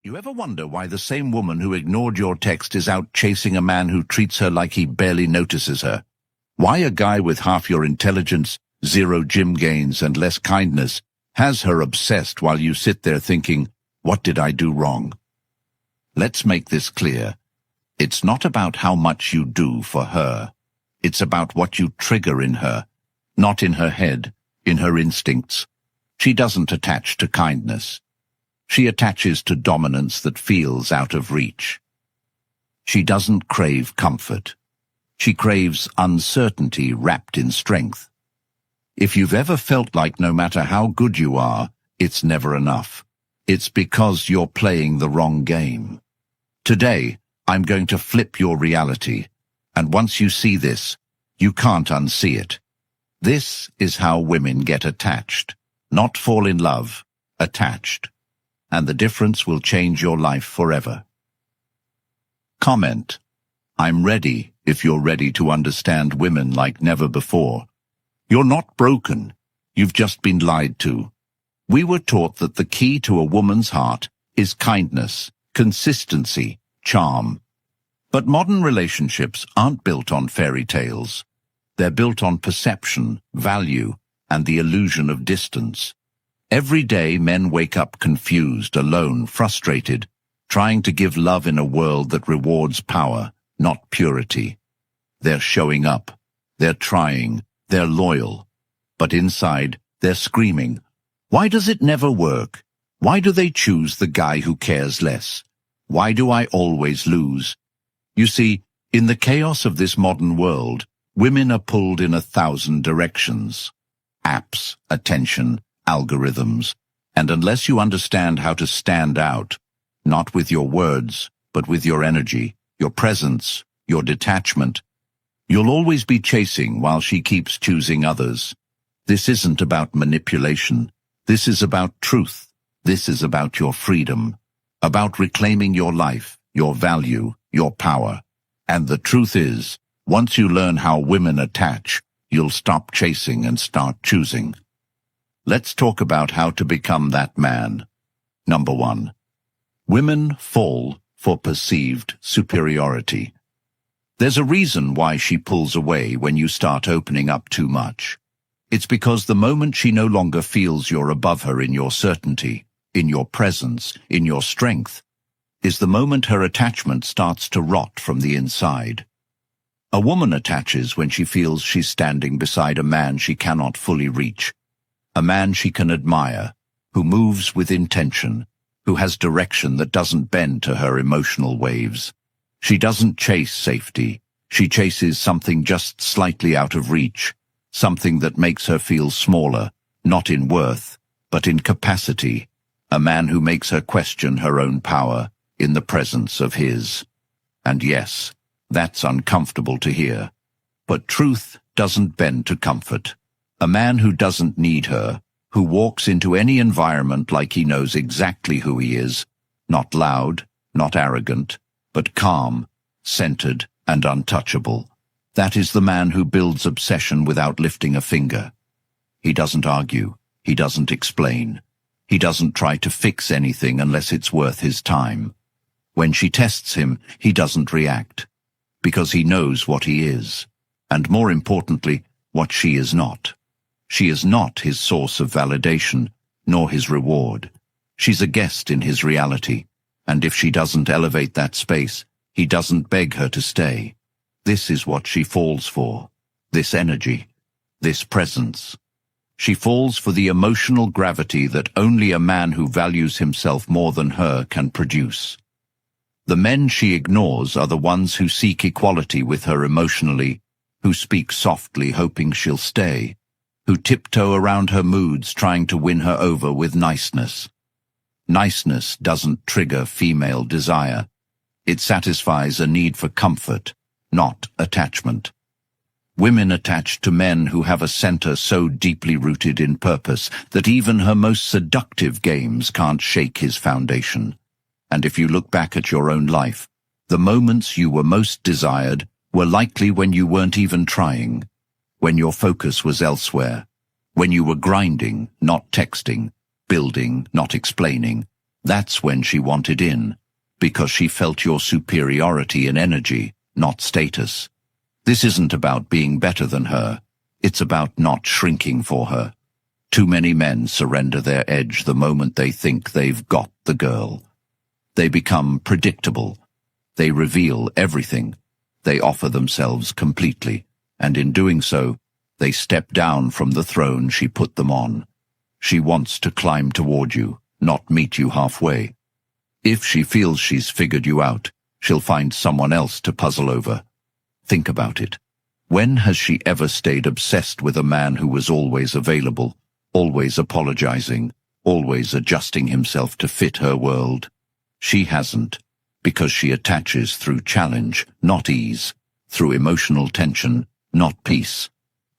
You ever wonder why the same woman who ignored your text is out chasing a man who treats her like he barely notices her? Why a guy with half your intelligence, zero gym gains, and less kindness has her obsessed while you sit there thinking, what did I do wrong? Let's make this clear. It's not about how much you do for her. It's about what you trigger in her, not in her head, in her instincts. She doesn't attach to kindness. She attaches to dominance that feels out of reach. She doesn't crave comfort. She craves uncertainty wrapped in strength. If you've ever felt like no matter how good you are, it's never enough, it's because you're playing the wrong game. Today, I'm going to flip your reality, and once you see this, you can't unsee it. This is how women get attached, not fall in love, attached. And the difference will change your life forever. Comment. I'm ready if you're ready to understand women like never before. You're not broken. You've just been lied to. We were taught that the key to a woman's heart is kindness, consistency, charm. But modern relationships aren't built on fairy tales. They're built on perception, value, and the illusion of distance. Every day men wake up confused, alone, frustrated, trying to give love in a world that rewards power, not purity. They're showing up, they're trying, they're loyal, but inside they're screaming, why does it never work? Why do they choose the guy who cares less? Why do I always lose? You see, in the chaos of this modern world, women are pulled in 1,000 directions. Apps, attention, algorithms, and unless you understand how to stand out, not with your words, but with your energy, your presence, your detachment, you'll always be chasing while she keeps choosing others. This isn't about manipulation. This is about truth. This is about your freedom, about reclaiming your life, your value, your power. And the truth is, once you learn how women attach, you'll stop chasing and start choosing. Let's talk about how to become that man. Number 1. Women fall for perceived superiority. There's a reason why she pulls away when you start opening up too much. It's because the moment she no longer feels you're above her in your certainty, in your presence, in your strength, is the moment her attachment starts to rot from the inside. A woman attaches when she feels she's standing beside a man she cannot fully reach. A man she can admire, who moves with intention, who has direction that doesn't bend to her emotional waves. She doesn't chase safety. She chases something just slightly out of reach, something that makes her feel smaller, not in worth, but in capacity. A man who makes her question her own power in the presence of his. And yes, that's uncomfortable to hear. But truth doesn't bend to comfort. A man who doesn't need her, who walks into any environment like he knows exactly who he is, not loud, not arrogant, but calm, centered, and untouchable. That is the man who builds obsession without lifting a finger. He doesn't argue. He doesn't explain. He doesn't try to fix anything unless it's worth his time. When she tests him, he doesn't react, because he knows what he is, and more importantly, what she is not. She is not his source of validation, nor his reward. She's a guest in his reality, and if she doesn't elevate that space, he doesn't beg her to stay. This is what she falls for, this energy, this presence. She falls for the emotional gravity that only a man who values himself more than her can produce. The men she ignores are the ones who seek equality with her emotionally, who speak softly hoping she'll stay, who tiptoe around her moods trying to win her over with niceness. Niceness doesn't trigger female desire. It satisfies a need for comfort, not attachment. Women attach to men who have a center so deeply rooted in purpose that even her most seductive games can't shake his foundation. And if you look back at your own life, the moments you were most desired were likely when you weren't even trying, when your focus was elsewhere, when you were grinding, not texting, building, not explaining, That's when she wanted in, because she felt your superiority in energy, not status. This isn't about being better than her. It's about not shrinking for her. Too many men surrender their edge the moment they think they've got the girl. They become predictable. They reveal everything. They offer themselves completely, and in doing so, they step down from the throne she put them on. She wants to climb toward you, not meet you halfway. If she feels she's figured you out, she'll find someone else to puzzle over. Think about it. When has she ever stayed obsessed with a man who was always available, always apologizing, always adjusting himself to fit her world? She hasn't, because she attaches through challenge, not ease, through emotional tension, not peace.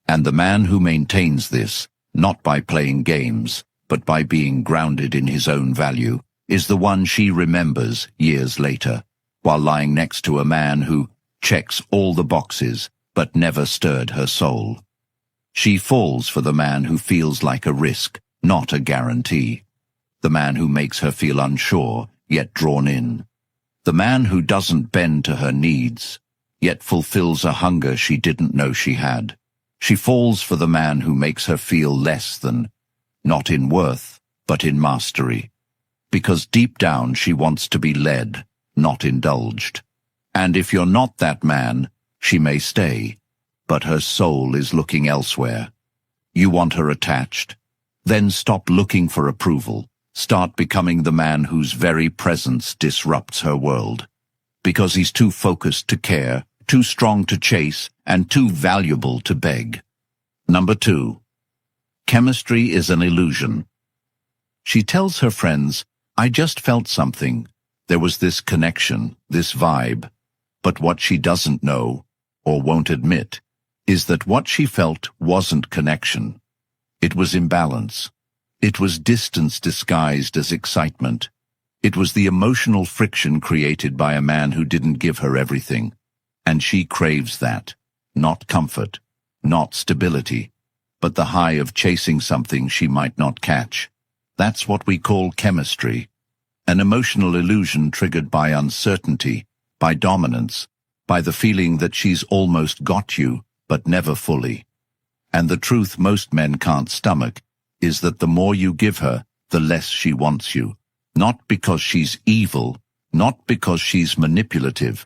And the man who maintains this, not by playing games, but by being grounded in his own value, is the one she remembers years later, while lying next to a man who checks all the boxes, but never stirred her soul. She falls for the man who feels like a risk, not a guarantee. The man who makes her feel unsure, yet drawn in. The man who doesn't bend to her needs, yet fulfills a hunger she didn't know she had. She falls for the man who makes her feel less than, not in worth, but in mastery. Because deep down she wants to be led, not indulged. And if you're not that man, she may stay, but her soul is looking elsewhere. You want her attached? Then stop looking for approval. Start becoming the man whose very presence disrupts her world. Because he's too focused to care, too strong to chase, and too valuable to beg. Number 2. Chemistry is an illusion. She tells her friends, I just felt something. There was this connection, this vibe. But what she doesn't know, or won't admit, is that what she felt wasn't connection. It was imbalance. It was distance disguised as excitement. It was the emotional friction created by a man who didn't give her everything. And she craves that. Not comfort, not stability, but the high of chasing something she might not catch. That's what we call chemistry. An emotional illusion triggered by uncertainty, by dominance, by the feeling that she's almost got you, but never fully. And the truth most men can't stomach is that the more you give her, the less she wants you. Not because she's evil, not because she's manipulative,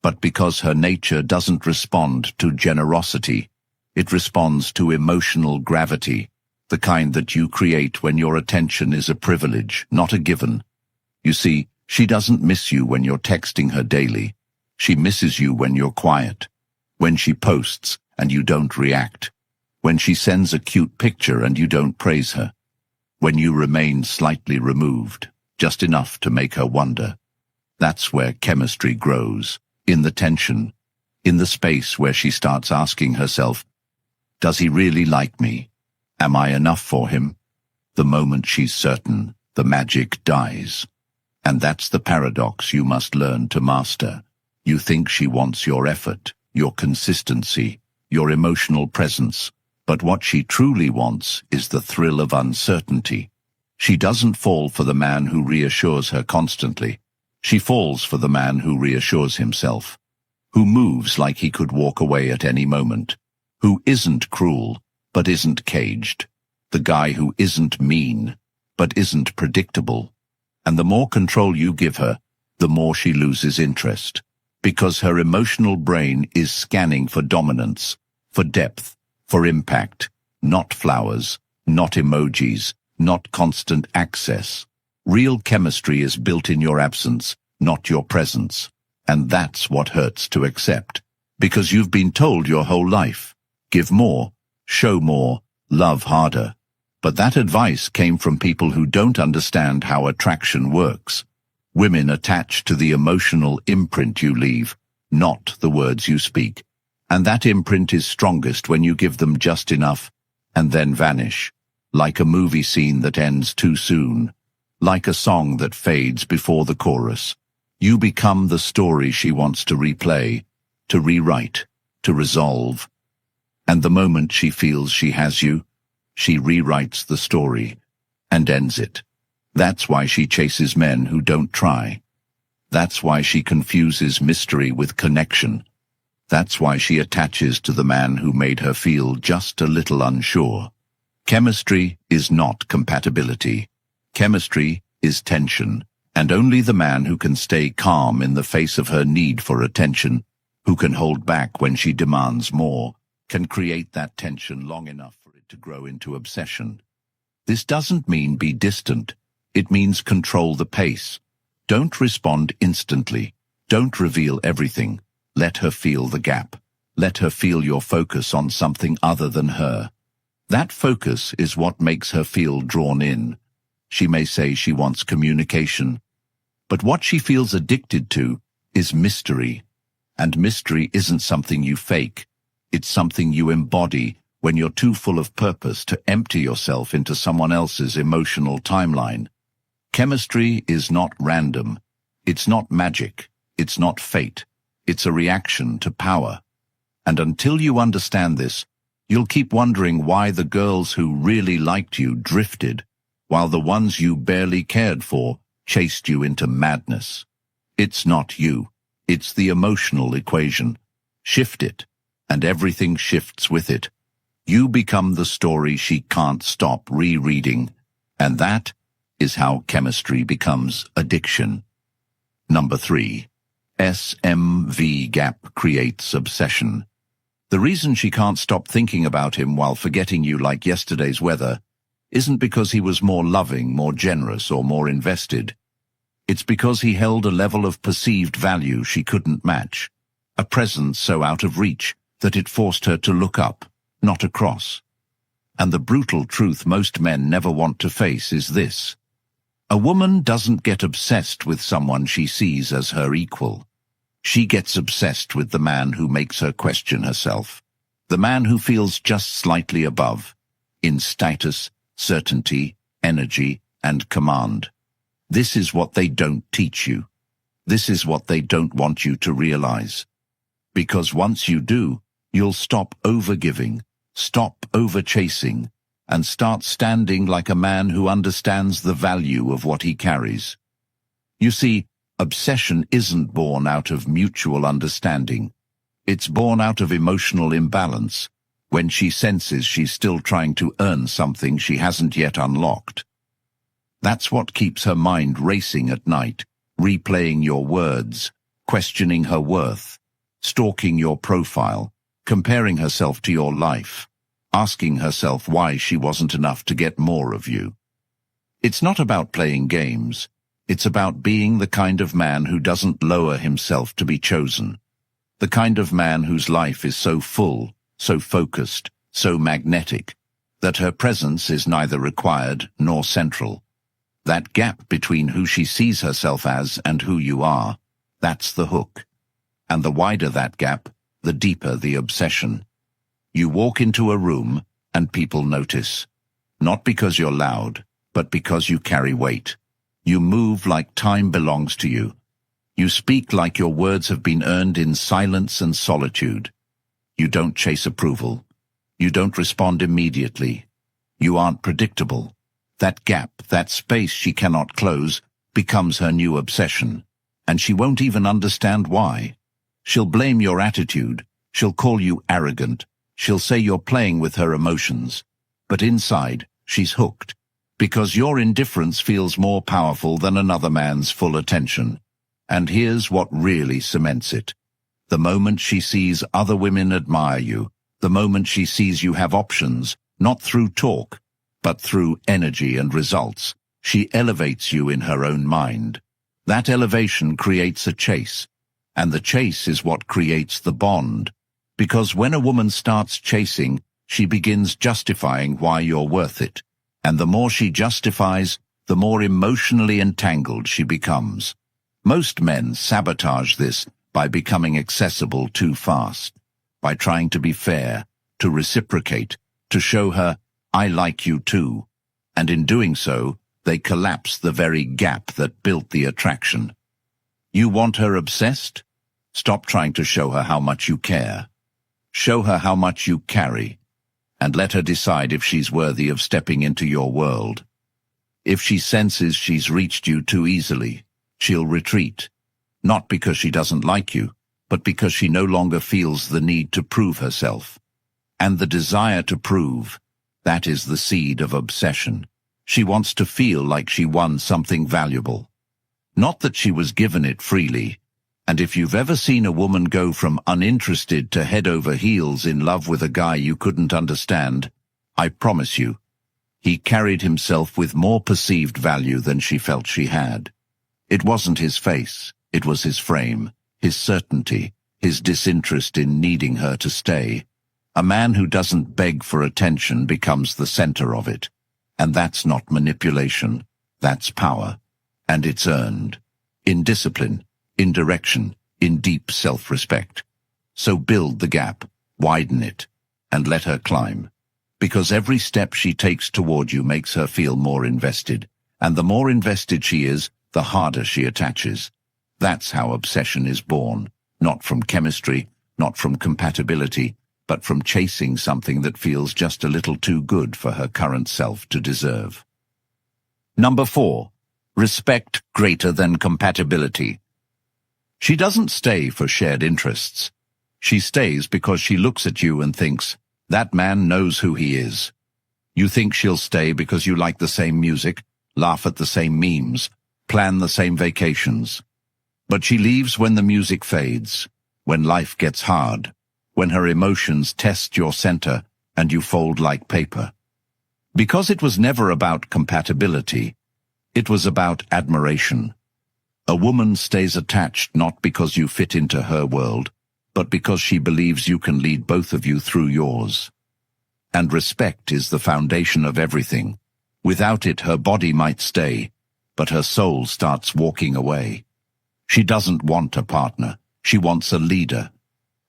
but because her nature doesn't respond to generosity. It responds to emotional gravity, the kind that you create when your attention is a privilege, not a given. You see, she doesn't miss you when you're texting her daily. She misses you when you're quiet, when she posts and you don't react, when she sends a cute picture and you don't praise her, when you remain slightly removed, just enough to make her wonder. That's where chemistry grows, in the tension, in the space where she starts asking herself, does he really like me? Am I enough for him? The moment she's certain, the magic dies. And that's the paradox you must learn to master. You think she wants your effort, your consistency, your emotional presence, but what she truly wants is the thrill of uncertainty. She doesn't fall for the man who reassures her constantly. She falls for the man who reassures himself, who moves like he could walk away at any moment, who isn't cruel, but isn't caged, the guy who isn't mean, but isn't predictable. And the more control you give her, the more she loses interest, because her emotional brain is scanning for dominance, for depth, for impact, not flowers, not emojis, not constant access. Real chemistry is built in your absence, not your presence. And that's what hurts to accept, because you've been told your whole life, give more, show more, love harder. But that advice came from people who don't understand how attraction works. Women attach to the emotional imprint you leave, not the words you speak. And that imprint is strongest when you give them just enough and then vanish, like a movie scene that ends too soon, like a song that fades before the chorus. You become the story she wants to replay, to rewrite, to resolve. And the moment she feels she has you, she rewrites the story and ends it. That's why she chases men who don't try. That's why she confuses mystery with connection. That's why she attaches to the man who made her feel just a little unsure. Chemistry is not compatibility. Chemistry is tension, and only the man who can stay calm in the face of her need for attention, who can hold back when she demands more, can create that tension long enough for it to grow into obsession. This doesn't mean be distant. It means control the pace. Don't respond instantly. Don't reveal everything. Let her feel the gap. Let her feel your focus on something other than her. That focus is what makes her feel drawn in. She may say she wants communication, but what she feels addicted to is mystery. And mystery isn't something you fake. It's something you embody when you're too full of purpose to empty yourself into someone else's emotional timeline. Chemistry is not random. It's not magic. It's not fate. It's a reaction to power. And until you understand this, you'll keep wondering why the girls who really liked you drifted, while the ones you barely cared for chased you into madness. It's not you. It's the emotional equation. Shift it, and everything shifts with it. You become the story she can't stop rereading, and that is how chemistry becomes addiction. Number 3. SMV gap creates obsession. The reason she can't stop thinking about him while forgetting you like yesterday's weather isn't because he was more loving, more generous, or more invested. It's because he held a level of perceived value she couldn't match, a presence so out of reach that it forced her to look up, not across. And the brutal truth most men never want to face is this: a woman doesn't get obsessed with someone she sees as her equal. She gets obsessed with the man who makes her question herself, the man who feels just slightly above, in status, certainty, energy, and command. This is what they don't teach you. This is what they don't want you to realize. Because once you do, you'll stop overgiving, stop overchasing, and start standing like a man who understands the value of what he carries. You see, obsession isn't born out of mutual understanding. It's born out of emotional imbalance, when she senses she's still trying to earn something she hasn't yet unlocked. That's what keeps her mind racing at night, replaying your words, questioning her worth, stalking your profile, comparing herself to your life, asking herself why she wasn't enough to get more of you. It's not about playing games. It's about being the kind of man who doesn't lower himself to be chosen. The kind of man whose life is so full, so focused, so magnetic, that her presence is neither required nor central. That gap between who she sees herself as and who you are, that's the hook. And the wider that gap, the deeper the obsession. You walk into a room and people notice. Not because you're loud, but because you carry weight. You move like time belongs to you. You speak like your words have been earned in silence and solitude. You don't chase approval. You don't respond immediately. You aren't predictable. That gap, that space she cannot close, becomes her new obsession. And she won't even understand why. She'll blame your attitude. She'll call you arrogant. She'll say you're playing with her emotions. But inside, she's hooked. Because your indifference feels more powerful than another man's full attention. And here's what really cements it. The moment she sees other women admire you, the moment she sees you have options, not through talk, but through energy and results, she elevates you in her own mind. That elevation creates a chase, and the chase is what creates the bond. Because when a woman starts chasing, she begins justifying why you're worth it. And the more she justifies, the more emotionally entangled she becomes. Most men sabotage this by becoming accessible too fast, by trying to be fair, to reciprocate, to show her, I like you too. And in doing so, they collapse the very gap that built the attraction. You want her obsessed? Stop trying to show her how much you care. Show her how much you carry, and let her decide if she's worthy of stepping into your world. If she senses she's reached you too easily, she'll retreat. Not because she doesn't like you, but because she no longer feels the need to prove herself. And the desire to prove, that is the seed of obsession. She wants to feel like she won something valuable. Not that she was given it freely. And if you've ever seen a woman go from uninterested to head over heels in love with a guy you couldn't understand, I promise you, he carried himself with more perceived value than she felt she had. It wasn't his face, it was his frame, his certainty, his disinterest in needing her to stay. A man who doesn't beg for attention becomes the center of it. And that's not manipulation, that's power. And it's earned. In discipline, in direction, in deep self-respect. So build the gap, widen it, and let her climb. Because every step she takes toward you makes her feel more invested. And the more invested she is, the harder she attaches. That's how obsession is born. Not from chemistry, not from compatibility, but from chasing something that feels just a little too good for her current self to deserve. Number 4. Respect greater than compatibility. She doesn't stay for shared interests. She stays because she looks at you and thinks, that man knows who he is. You think she'll stay because you like the same music, laugh at the same memes, plan the same vacations. But she leaves when the music fades, when life gets hard, when her emotions test your center and you fold like paper. Because it was never about compatibility, it was about admiration. A woman stays attached not because you fit into her world, but because she believes you can lead both of you through yours. And respect is the foundation of everything. Without it, her body might stay, but her soul starts walking away. She doesn't want a partner. She wants a leader.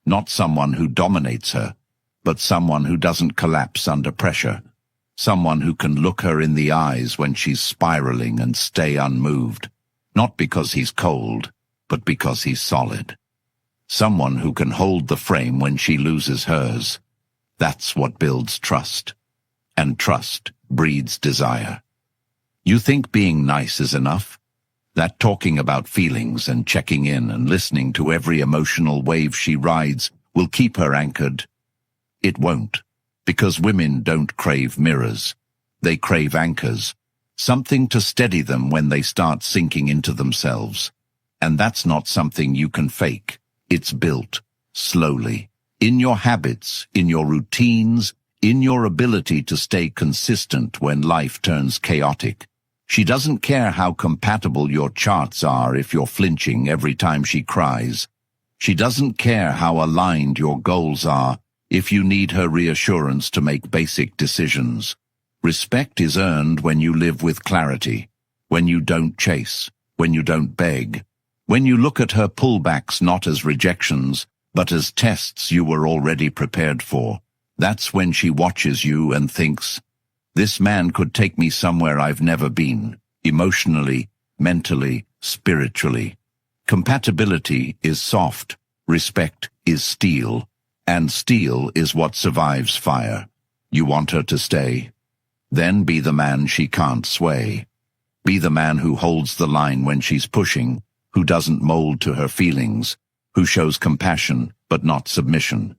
Not someone who dominates her, but someone who doesn't collapse under pressure. Someone who can look her in the eyes when she's spiraling and stay unmoved. Not because he's cold, but because he's solid. Someone who can hold the frame when she loses hers. That's what builds trust. And trust breeds desire. You think being nice is enough? That talking about feelings and checking in and listening to every emotional wave she rides will keep her anchored? It won't, because women don't crave mirrors. They crave anchors. Something to steady them when they start sinking into themselves. And that's not something you can fake. It's built, slowly, in your habits, in your routines, in your ability to stay consistent when life turns chaotic. She doesn't care how compatible your charts are if you're flinching every time she cries. She doesn't care how aligned your goals are if you need her reassurance to make basic decisions. Respect is earned when you live with clarity, when you don't chase, when you don't beg, when you look at her pullbacks not as rejections, but as tests you were already prepared for. That's when she watches you and thinks, this man could take me somewhere I've never been, emotionally, mentally, spiritually. Compatibility is soft, respect is steel, and steel is what survives fire. You want her to stay? Then be the man she can't sway. Be the man who holds the line when she's pushing, who doesn't mold to her feelings, who shows compassion but not submission.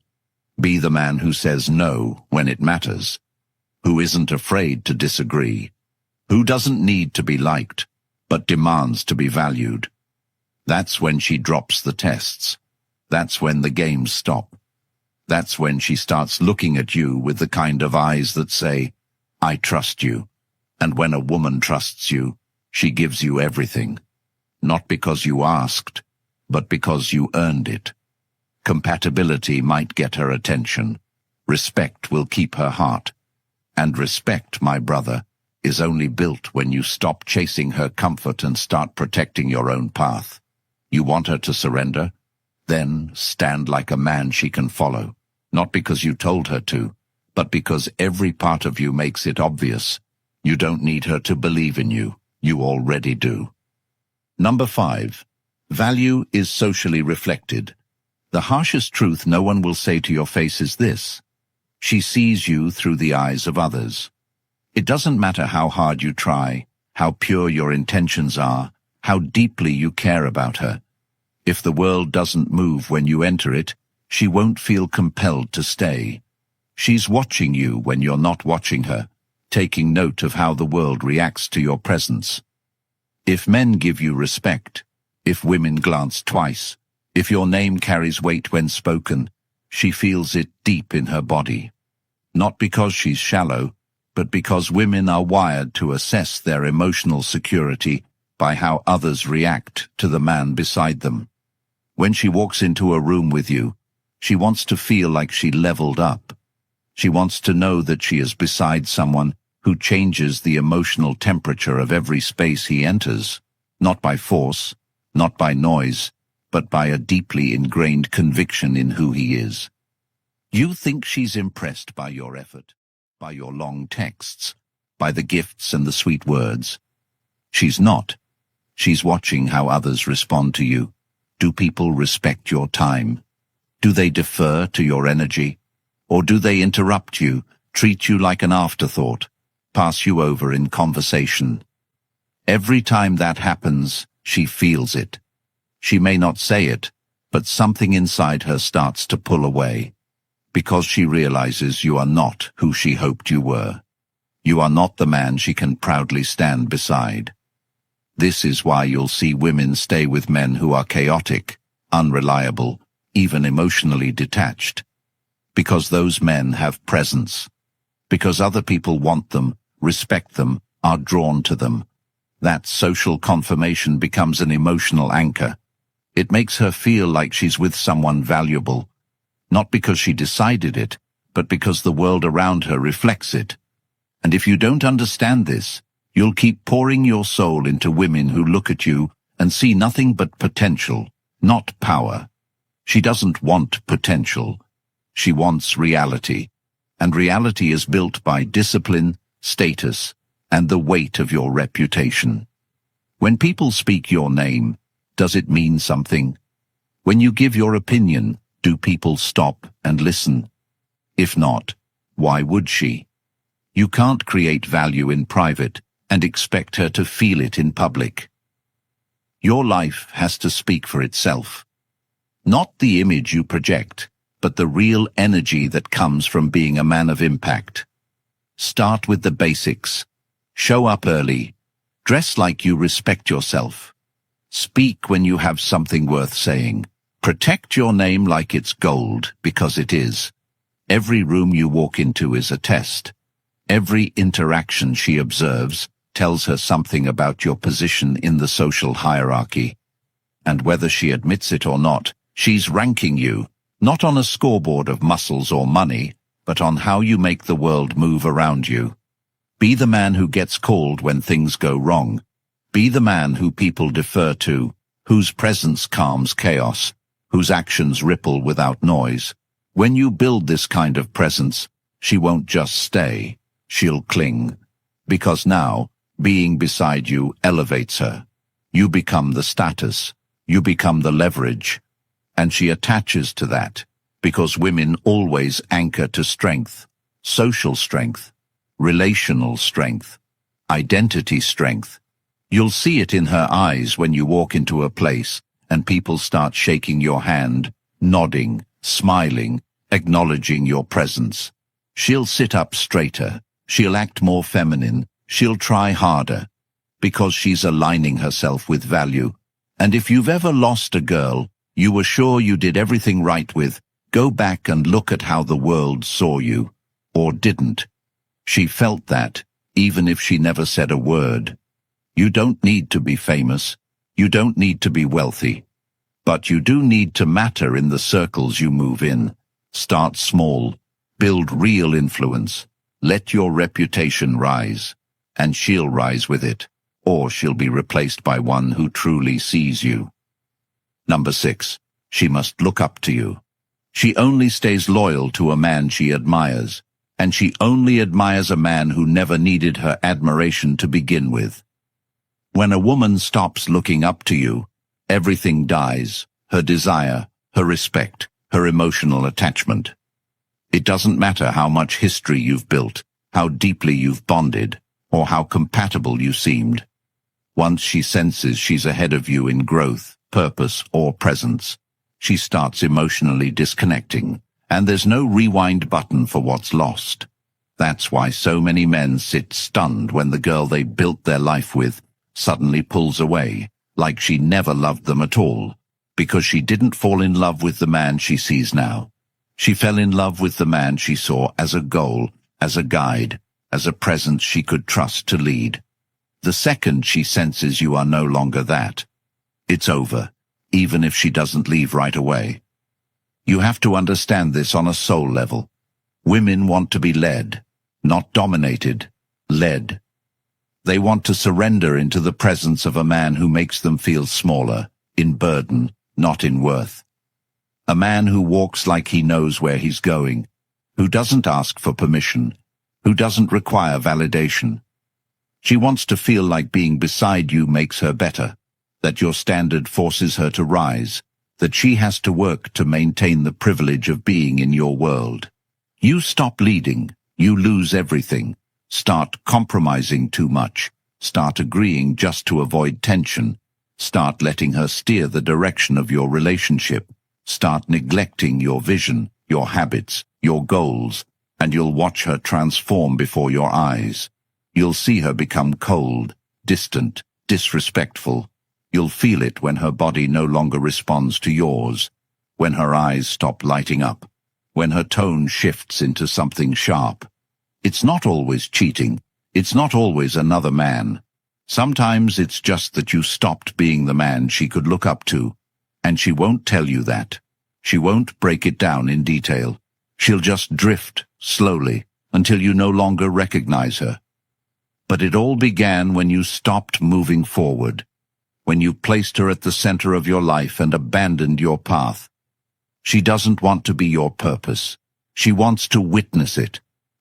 Be the man who says no when it matters, who isn't afraid to disagree, who doesn't need to be liked, but demands to be valued. That's when she drops the tests. That's when the games stop. That's when she starts looking at you with the kind of eyes that say, I trust you. And when a woman trusts you, she gives you everything. Not because you asked, but because you earned it. Compatibility might get her attention. Respect will keep her heart. And respect, my brother, is only built when you stop chasing her comfort and start protecting your own path. You want her to surrender? Then stand like a man she can follow. Not because you told her to, but because every part of you makes it obvious. You don't need her to believe in you. You already do. Number 5. Value is socially reflected. The harshest truth no one will say to your face is this: she sees you through the eyes of others. It doesn't matter how hard you try, how pure your intentions are, how deeply you care about her. If the world doesn't move when you enter it, she won't feel compelled to stay. She's watching you when you're not watching her, taking note of how the world reacts to your presence. If men give you respect, if women glance twice, if your name carries weight when spoken, she feels it deep in her body. Not because she's shallow, but because women are wired to assess their emotional security by how others react to the man beside them. When she walks into a room with you, she wants to feel like she leveled up. She wants to know that she is beside someone who changes the emotional temperature of every space he enters, not by force, not by noise, but by a deeply ingrained conviction in who he is. You think she's impressed by your effort, by your long texts, by the gifts and the sweet words. She's not. She's watching how others respond to you. Do people respect your time? Do they defer to your energy? Or do they interrupt you, treat you like an afterthought, pass you over in conversation? Every time that happens, she feels it. She may not say it, but something inside her starts to pull away, because she realizes you are not who she hoped you were. You are not the man she can proudly stand beside. This is why you'll see women stay with men who are chaotic, unreliable, even emotionally detached. Because those men have presence. Because other people want them, respect them, are drawn to them. That social confirmation becomes an emotional anchor. It makes her feel like she's with someone valuable, not because she decided it, but because the world around her reflects it. And if you don't understand this, you'll keep pouring your soul into women who look at you and see nothing but potential, not power. She doesn't want potential. She wants reality. And reality is built by discipline, status, and the weight of your reputation. When people speak your name, does it mean something? When you give your opinion, do people stop and listen? If not, why would she? You can't create value in private and expect her to feel it in public. Your life has to speak for itself. Not the image you project, but the real energy that comes from being a man of impact. Start with the basics. Show up early. Dress like you respect yourself. Speak when you have something worth saying. Protect your name like it's gold, because it is. Every room you walk into is a test. Every interaction she observes tells her something about your position in the social hierarchy. And whether she admits it or not, she's ranking you, not on a scoreboard of muscles or money, but on how you make the world move around you. Be the man who gets called when things go wrong. Be the man who people defer to, whose presence calms chaos, whose actions ripple without noise. When you build this kind of presence, she won't just stay, she'll cling. Because now, being beside you elevates her. You become the status, you become the leverage, and she attaches to that, because women always anchor to strength, social strength, relational strength, identity strength. You'll see it in her eyes when you walk into a place and people start shaking your hand, nodding, smiling, acknowledging your presence. She'll sit up straighter, she'll act more feminine, she'll try harder, because she's aligning herself with value. And if you've ever lost a girl you were sure you did everything right with, go back and look at how the world saw you, or didn't. She felt that, even if she never said a word. You don't need to be famous, you don't need to be wealthy, but you do need to matter in the circles you move in. Start small, build real influence, let your reputation rise, and she'll rise with it, or she'll be replaced by one who truly sees you. Number 6, she must look up to you. She only stays loyal to a man she admires, and she only admires a man who never needed her admiration to begin with. When a woman stops looking up to you, everything dies, her desire, her respect, her emotional attachment. It doesn't matter how much history you've built, how deeply you've bonded, or how compatible you seemed. Once she senses she's ahead of you in growth, purpose, or presence, she starts emotionally disconnecting, and there's no rewind button for what's lost. That's why so many men sit stunned when the girl they built their life with suddenly pulls away, like she never loved them at all, because she didn't fall in love with the man she sees now. She fell in love with the man she saw as a goal, as a guide, as a presence she could trust to lead. The second she senses you are no longer that, it's over, even if she doesn't leave right away. You have to understand this on a soul level. Women want to be led, not dominated, led. They want to surrender into the presence of a man who makes them feel smaller, in burden, not in worth. A man who walks like he knows where he's going, who doesn't ask for permission, who doesn't require validation. She wants to feel like being beside you makes her better, that your standard forces her to rise, that she has to work to maintain the privilege of being in your world. You stop leading, you lose everything. Start compromising too much. Start agreeing just to avoid tension. Start letting her steer the direction of your relationship. Start neglecting your vision, your habits, your goals, and you'll watch her transform before your eyes. You'll see her become cold, distant, disrespectful. You'll feel it when her body no longer responds to yours, when her eyes stop lighting up, when her tone shifts into something sharp. It's not always cheating. It's not always another man. Sometimes it's just that you stopped being the man she could look up to, and she won't tell you that. She won't break it down in detail. She'll just drift, slowly, until you no longer recognize her. But it all began when you stopped moving forward, when you placed her at the center of your life and abandoned your path. She doesn't want to be your purpose. She wants to witness it,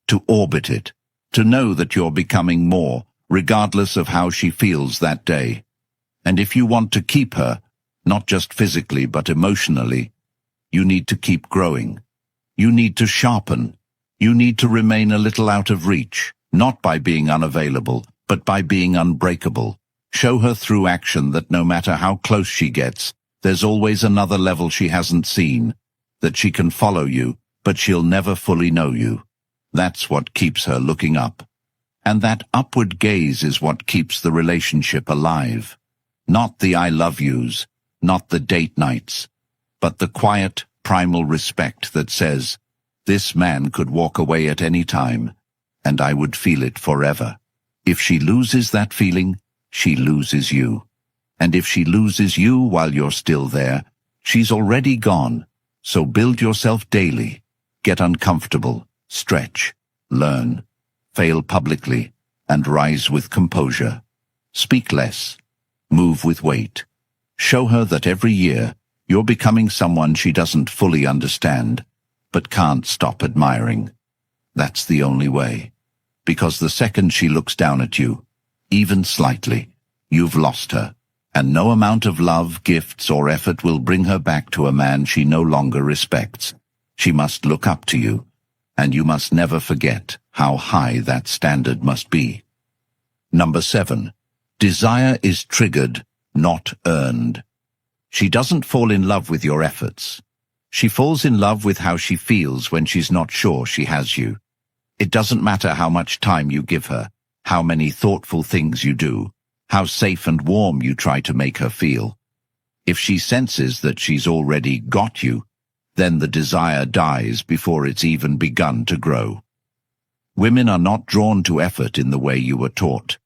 to orbit it, to know that you're becoming more, regardless of how she feels that day. And if you want to keep her, not just physically but emotionally, you need to keep growing. You need to sharpen. You need to remain a little out of reach, not by being unavailable, but by being unbreakable. Show her through action that no matter how close she gets, there's always another level she hasn't seen, that she can follow you, but she'll never fully know you. That's what keeps her looking up. And that upward gaze is what keeps the relationship alive. Not the I love yous, not the date nights, but the quiet, primal respect that says, this man could walk away at any time, and I would feel it forever. If she loses that feeling, she loses you. And if she loses you while you're still there, she's already gone. So build yourself daily. Get uncomfortable. Stretch, learn, fail publicly, and rise with composure. Speak less, move with weight. Show her that every year you're becoming someone she doesn't fully understand, but can't stop admiring. That's the only way. Because the second she looks down at you, even slightly, you've lost her, and no amount of love, gifts, or effort will bring her back to a man she no longer respects. She must look up to you. And you must never forget how high that standard must be. Number 7. Desire is triggered, not earned. She doesn't fall in love with your efforts. She falls in love with how she feels when she's not sure she has you. It doesn't matter how much time you give her, how many thoughtful things you do, how safe and warm you try to make her feel. If she senses that she's already got you, then the desire dies before it's even begun to grow. Women are not drawn to effort in the way you were taught.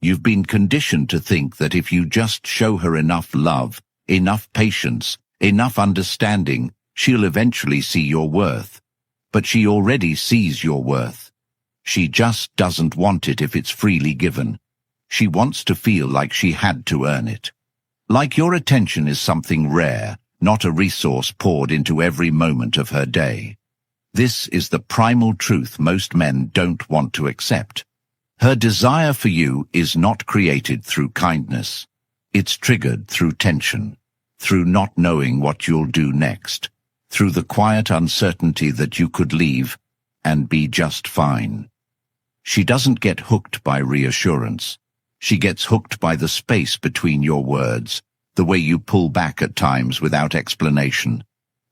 You've been conditioned to think that if you just show her enough love, enough patience, enough understanding, she'll eventually see your worth. But she already sees your worth. She just doesn't want it if it's freely given. She wants to feel like she had to earn it. Like your attention is something rare, not a resource poured into every moment of her day. This is the primal truth most men don't want to accept. Her desire for you is not created through kindness. It's triggered through tension, through not knowing what you'll do next, through the quiet uncertainty that you could leave and be just fine. She doesn't get hooked by reassurance. She gets hooked by the space between your words, the way you pull back at times without explanation,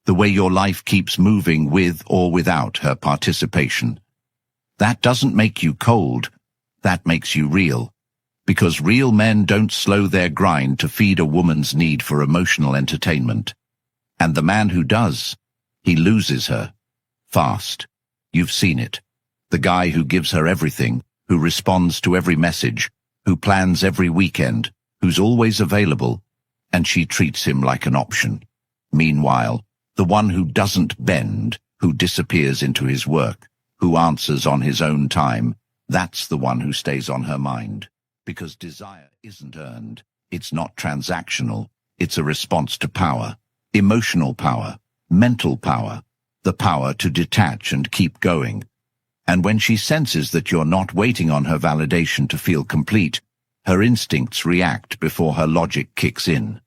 the way your life keeps moving with or without her participation. That doesn't make you cold, that makes you real. Because real men don't slow their grind to feed a woman's need for emotional entertainment. And the man who does, he loses her. Fast. You've seen it. The guy who gives her everything, who responds to every message, who plans every weekend, who's always available, and she treats him like an option. Meanwhile, the one who doesn't bend, who disappears into his work, who answers on his own time, that's the one who stays on her mind. Because desire isn't earned, it's not transactional, it's a response to power, emotional power, mental power, the power to detach and keep going. And when she senses that you're not waiting on her validation to feel complete, her instincts react before her logic kicks in.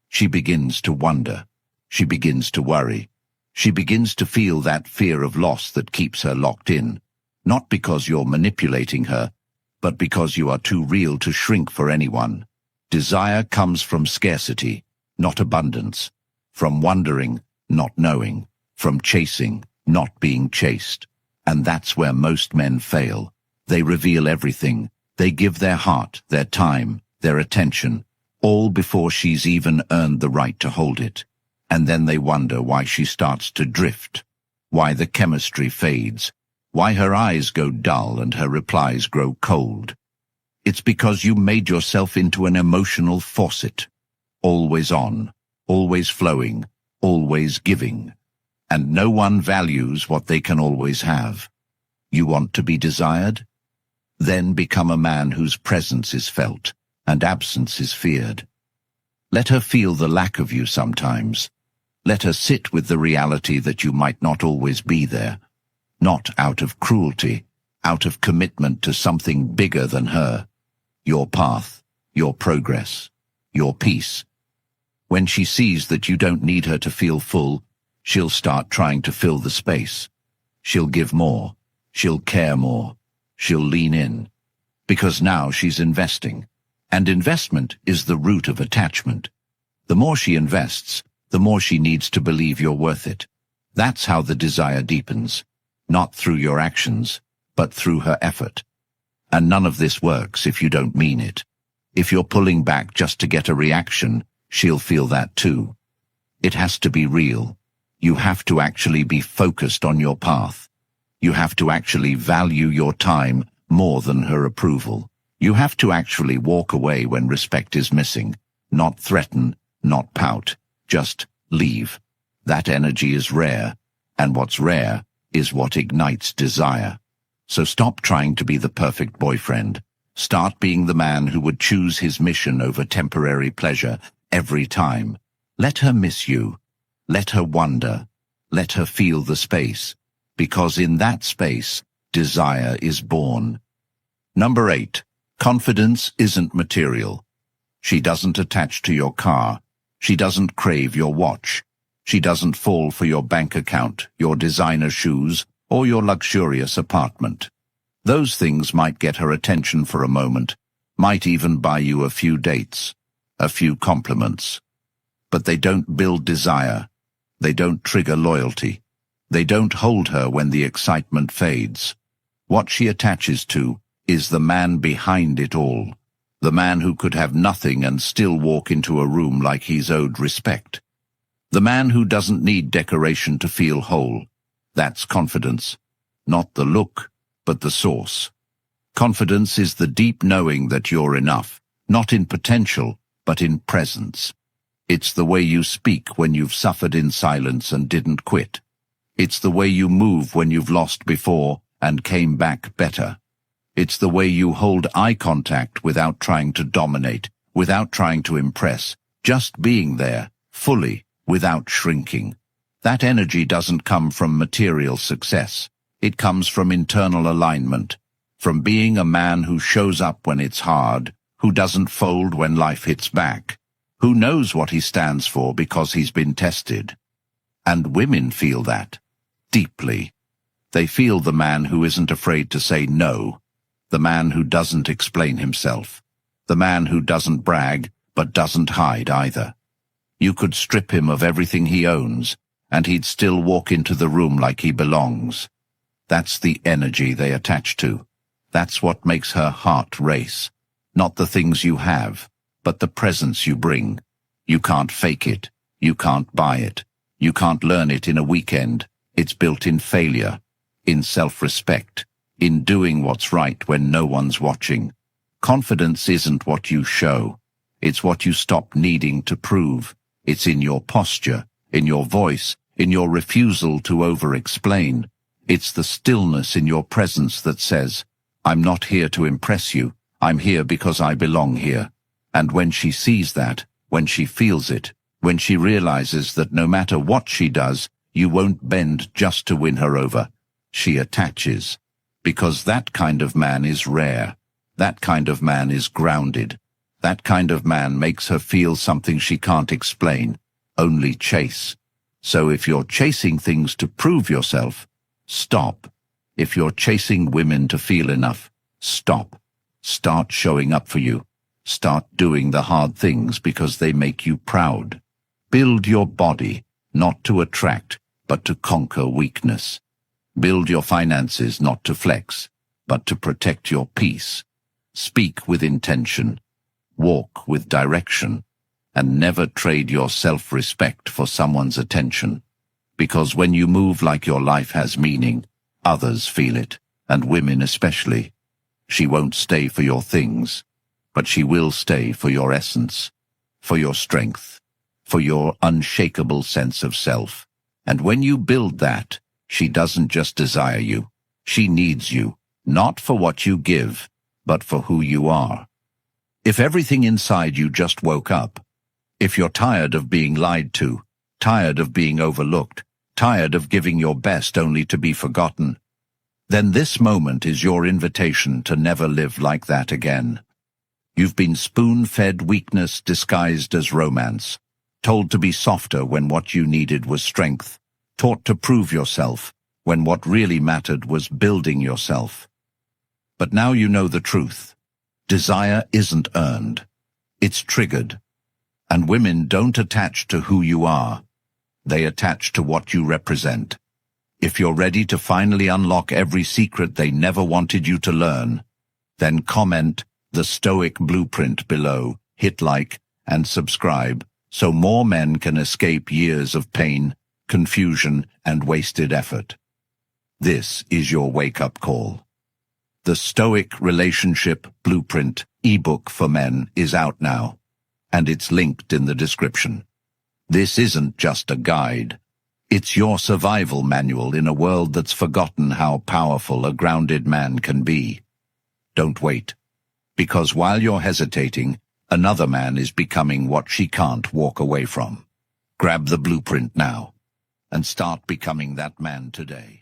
She begins to wonder. She begins to worry. She begins to feel that fear of loss that keeps her locked in, not because you're manipulating her, but because you are too real to shrink for anyone. Desire comes from scarcity, not abundance, from wondering, not knowing, from chasing, not being chased. And that's where most men fail. They reveal everything. They give their heart, their time, their attention, all before she's even earned the right to hold it. And then they wonder why she starts to drift, why the chemistry fades, why her eyes go dull and her replies grow cold. It's because you made yourself into an emotional faucet, always on, always flowing, always giving. And no one values what they can always have. You want to be desired? Then become a man whose presence is felt and absence is feared. Let her feel the lack of you sometimes. Let her sit with the reality that you might not always be there. Not out of cruelty, out of commitment to something bigger than her. Your path, your progress, your peace. When she sees that you don't need her to feel full, she'll start trying to fill the space. She'll give more. She'll care more. She'll lean in. Because now she's investing. And investment is the root of attachment. The more she invests, the more she needs to believe you're worth it. That's how the desire deepens. Not through your actions, but through her effort. And none of this works if you don't mean it. If you're pulling back just to get a reaction, she'll feel that too. It has to be real. You have to actually be focused on your path. You have to actually value your time more than her approval. You have to actually walk away when respect is missing. Not threaten, not pout. Just leave. That energy is rare, and what's rare is what ignites desire. So stop trying to be the perfect boyfriend. Start being the man who would choose his mission over temporary pleasure every time. Let her miss you. Let her wonder. Let her feel the space. Because in that space, desire is born. Number 8. Confidence isn't material. She doesn't attach to your car. She doesn't crave your watch. She doesn't fall for your bank account, your designer shoes, or your luxurious apartment. Those things might get her attention for a moment, might even buy you a few dates, a few compliments. But they don't build desire. They don't trigger loyalty. They don't hold her when the excitement fades. What she attaches to is the man behind it all, the man who could have nothing and still walk into a room like he's owed respect. The man who doesn't need decoration to feel whole. That's confidence. Not the look, but the source. Confidence is the deep knowing that you're enough, not in potential, but in presence. It's the way you speak when you've suffered in silence and didn't quit. It's the way you move when you've lost before and came back better. It's the way you hold eye contact without trying to dominate, without trying to impress, just being there, fully, without shrinking. That energy doesn't come from material success. It comes from internal alignment, from being a man who shows up when it's hard, who doesn't fold when life hits back, who knows what he stands for because he's been tested. And women feel that, deeply. They feel the man who isn't afraid to say no, the man who doesn't explain himself, The man who doesn't brag, but doesn't hide either. You could strip him of everything he owns, and he'd still walk into the room like he belongs. That's the energy they attach to. That's what makes her heart race. Not the things you have, but the presence you bring. You can't fake it. You can't buy it. You can't learn it in a weekend. It's built in failure, in self-respect, in doing what's right when no one's watching. Confidence isn't what you show. It's what you stop needing to prove. It's in your posture, in your voice, in your refusal to over-explain. It's the stillness in your presence that says, I'm not here to impress you. I'm here because I belong here. And when she sees that, when she feels it, when she realizes that no matter what she does, you won't bend just to win her over, she attaches. Because that kind of man is rare. That kind of man is grounded. That kind of man makes her feel something she can't explain, only chase. So if you're chasing things to prove yourself, stop. If you're chasing women to feel enough, stop. Start showing up for you. Start doing the hard things because they make you proud. Build your body, not to attract, but to conquer weakness. Build your finances not to flex, but to protect your peace. Speak with intention. Walk with direction. And never trade your self-respect for someone's attention. Because when you move like your life has meaning, others feel it, and women especially. She won't stay for your things, but she will stay for your essence, for your strength, for your unshakable sense of self. And when you build that, she doesn't just desire you. She needs you, not for what you give, but for who you are. If everything inside you just woke up, if you're tired of being lied to, tired of being overlooked, tired of giving your best only to be forgotten, then this moment is your invitation to never live like that again. You've been spoon-fed weakness disguised as romance, told to be softer when what you needed was strength, taught to prove yourself when what really mattered was building yourself. But now you know the truth. Desire isn't earned. It's triggered. And women don't attach to who you are. They attach to what you represent. If you're ready to finally unlock every secret they never wanted you to learn, then comment the Stoic Blueprint below, hit like, and subscribe so more men can escape years of pain, confusion, and wasted effort. This is your wake-up call. The Stoic Relationship Blueprint ebook for men is out now, and it's linked in the description. This isn't just a guide. It's your survival manual in a world that's forgotten how powerful a grounded man can be. Don't wait, because while you're hesitating, another man is becoming what she can't walk away from. Grab the blueprint now, and start becoming that man today.